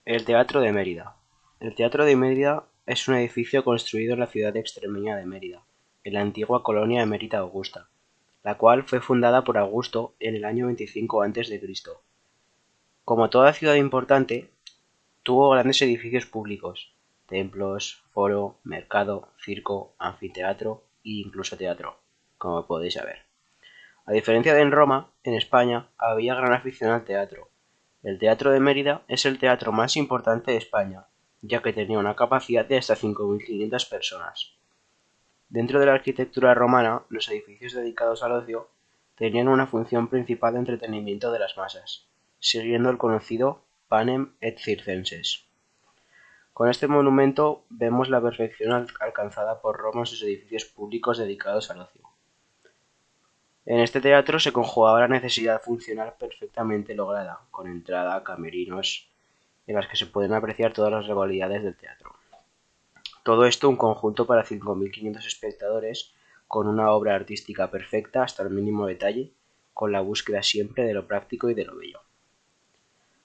El Teatro de Mérida. El Teatro de Mérida es un edificio construido en la ciudad extremeña de Mérida, en la antigua colonia emérita Augusta, la cual fue fundada por Augusto en el año 25 a.C. Como toda ciudad importante, tuvo grandes edificios públicos, templos, foro, mercado, circo, anfiteatro e incluso teatro, como podéis saber. A diferencia de en Roma, en España había gran afición al teatro. El Teatro de Mérida es el teatro más importante de España, ya que tenía una capacidad de hasta 5.500 personas. Dentro de la arquitectura romana, los edificios dedicados al ocio tenían una función principal de entretenimiento de las masas, siguiendo el conocido Panem et Circenses. Con este monumento vemos la perfección alcanzada por Roma en sus edificios públicos dedicados al ocio. En este teatro se conjugaba la necesidad funcional perfectamente lograda, con entrada, camerinos, en las que se pueden apreciar todas las rivalidades del teatro. Todo esto un conjunto para 5.500 espectadores, con una obra artística perfecta hasta el mínimo detalle, con la búsqueda siempre de lo práctico y de lo bello.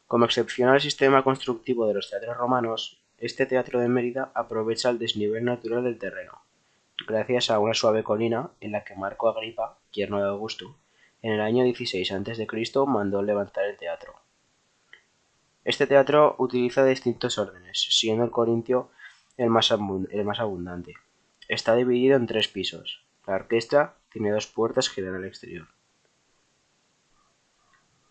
Como excepción al sistema constructivo de los teatros romanos, este teatro de Mérida aprovecha el desnivel natural del terreno, gracias a una suave colina en la que Marco Agripa, yerno de Augusto, en el año 16 a.C. mandó levantar el teatro. Este teatro utiliza distintos órdenes, siendo el corintio el más abundante. Está dividido en 3 pisos. La orquesta tiene 2 puertas que dan al exterior.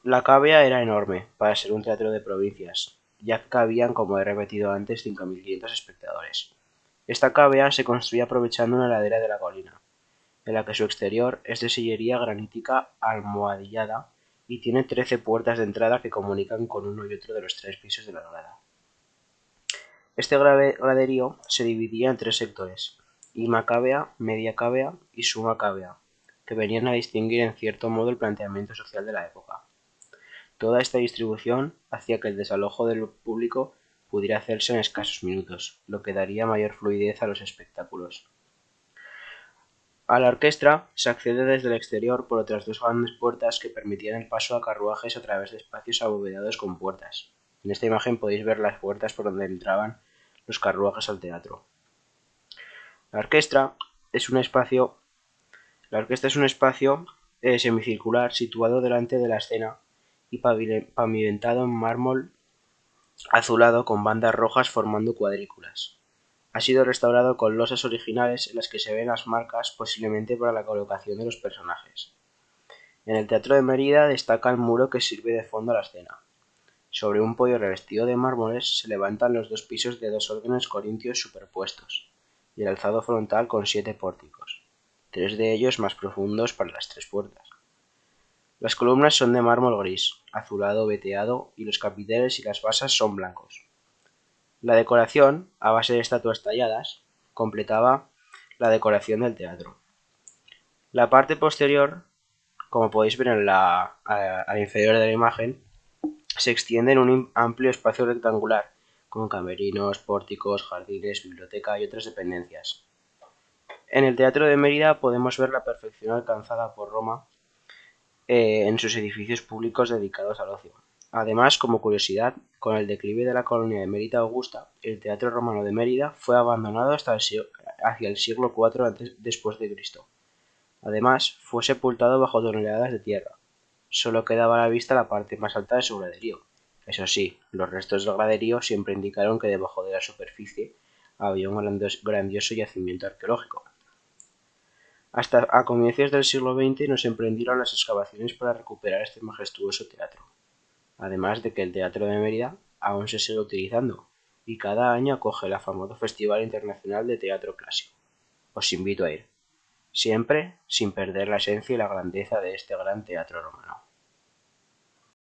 La cavea era enorme para ser un teatro de provincias, ya que cabían, como he repetido antes, 5.500 espectadores. Esta cavea se construye aprovechando una ladera de la colina, en la que su exterior es de sillería granítica almohadillada y tiene 13 puertas de entrada que comunican con uno y otro de los 3 pisos de la grada. Este graderío se dividía en 3 sectores: Ima cavea, Media cavea y Summa cavea, que venían a distinguir en cierto modo el planteamiento social de la época. Toda esta distribución hacía que el desalojo del público pudiera hacerse en escasos minutos, lo que daría mayor fluidez a los espectáculos. A la orquesta se accede desde el exterior por otras 2 grandes puertas que permitían el paso a carruajes a través de espacios abovedados con puertas. En esta imagen podéis ver las puertas por donde entraban los carruajes al teatro. La orquesta es un espacio, semicircular situado delante de la escena y pavimentado en mármol azulado con bandas rojas formando cuadrículas. Ha sido restaurado con losas originales en las que se ven las marcas, posiblemente para la colocación de los personajes. En el Teatro de Mérida destaca el muro que sirve de fondo a la escena. Sobre un podio revestido de mármoles se levantan los 2 pisos de 2 órdenes corintios superpuestos, y el alzado frontal con 7 pórticos, 3 de ellos más profundos para las 3 puertas. Las columnas son de mármol gris, azulado veteado, y los capiteles y las basas son blancos. La decoración, a base de estatuas talladas, completaba la decoración del teatro. La parte posterior, como podéis ver al inferior de la imagen, se extiende en un amplio espacio rectangular, con camerinos, pórticos, jardines, biblioteca y otras dependencias. En el Teatro de Mérida podemos ver la perfección alcanzada por Roma en sus edificios públicos dedicados al ocio. Además, como curiosidad, con el declive de la colonia de Mérida Augusta, el Teatro Romano de Mérida fue abandonado hacia el siglo IV después de Cristo. Además, fue sepultado bajo toneladas de tierra. Solo quedaba a la vista la parte más alta de su graderío. Eso sí, los restos del graderío siempre indicaron que debajo de la superficie había un grandioso yacimiento arqueológico. Hasta a comienzos del siglo XX no se emprendieron las excavaciones para recuperar este majestuoso teatro, además de que el Teatro de Mérida aún se sigue utilizando y cada año acoge el famoso Festival Internacional de Teatro Clásico. Os invito a ir, siempre sin perder la esencia y la grandeza de este gran teatro romano.